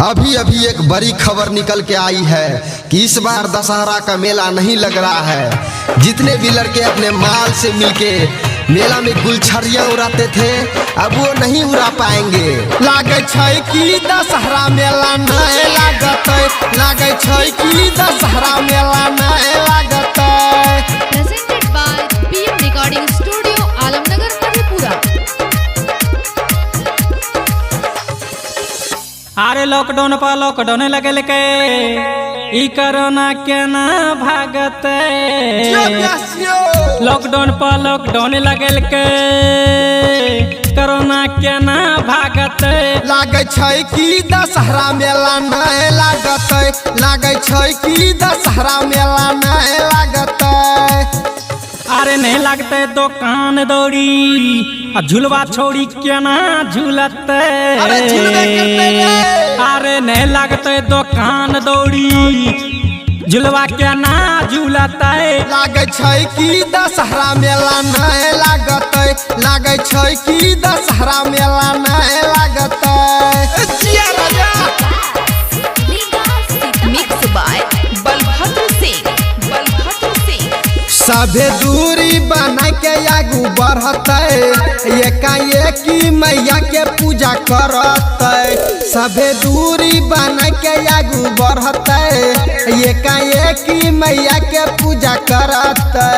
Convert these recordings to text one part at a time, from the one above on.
अभी अभी एक बड़ी खबर निकल के आई है कि इस बार दशहरा का मेला नहीं लग रहा है। जितने भी लड़के अपने माल से मिलके मेला में गुलछड़ियाँ उड़ाते थे अब वो नहीं उड़ा पाएंगे। लागे छै कि दशहरा मेला नहीं लागतै, लागे छै कि दशहरा मेला नहीं लागतै। Presented by PM Recording Studio, Alamnagar Madhepura. अरे लॉकडाउन पर लॉकडाउन लगल के ई कोरोना के ना भागते। लॉकडाउन पर लॉकडाउन लगल के कोरोना के ना भागते। लागे छै कि दशहरा मेला नहीं लागतै, लागे छै कि दशहरा मेला नहीं लागतै। अरे नहीं लगते दुकान दौड़ी झुलवा छोड़ी केना झूलते। अरे नहीं लगते दुकान दौड़ी झुलवा केना झूलते। लागे छै कि दशहरा मेला नहीं लागतै, लागे छै कि दशहरा मेला नहीं लागतै। Mixed by Balabhadra Singh. सभे दूरी बना के आगू बढ़ते, एकाएकी मैया के पूजा करते। सभे दूरी बना के आगू बढ़ते, एकाएकी मैया के पूजा करते।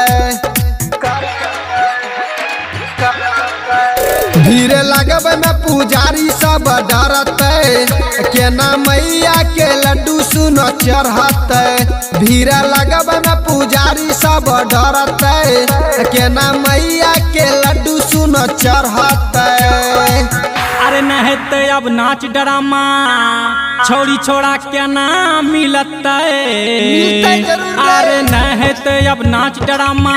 भीड़ लगब में पुजारी सब डरते, केना मैया के लड्डू सुनो चढ़ते। भीड़ लगब में पुजारी सब डरते, केना मैया के लड्डू सुनो चढ़ते। अरे नहीं तो अब नाच ड्रामा छोड़ी छोड़ा केना मिलते। अरे नहीं तो अब नाच ड्रामा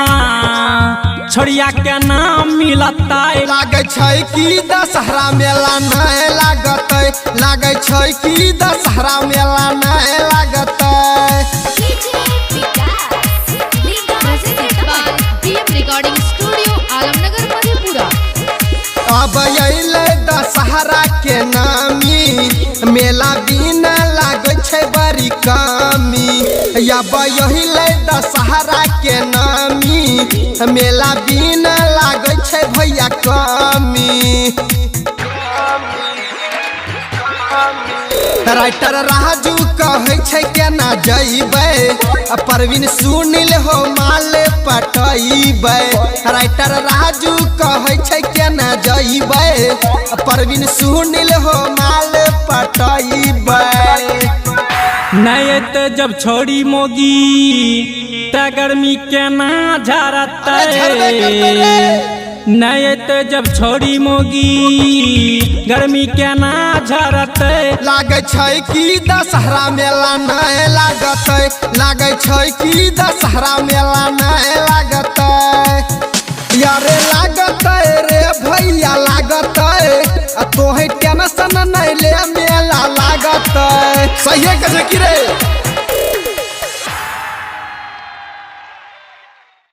छोड़िया के नाम मिलता। लागे छै कि दशहरा मेला नहीं लागतै, लागे छै कि दशहरा मेला नहीं लागतै। Presented by PM Recording Studio, Alamnagar Madhepura. अब अइले दशहरा के नामी, मेला बिना लागे छै बड़ी कमी। अब अइले दशहरा के नामी, मेला बिना लागे छै भैया कमी। राइटर राजू कहे छै केना जइबै, परवीन सुनील हो माल पटैबै। राइटर राजू कहे छै केना जइबै, परवीन सुनील हो माल पटैबै। नहीं तो जब छोड़ी मोगी त गर्मी केना झरते। नहीं तो जब छोड़ी मोगी गर्मी केना झरते। लागे छै कि दशहरा मेला नहीं लागतै, लागे छै कि दशहरा मेला नहीं लागतै। यारे लागतै रे भैया लागतै, तोहे टेंशन नहीं ले मेला लागतै। सही है कि रे।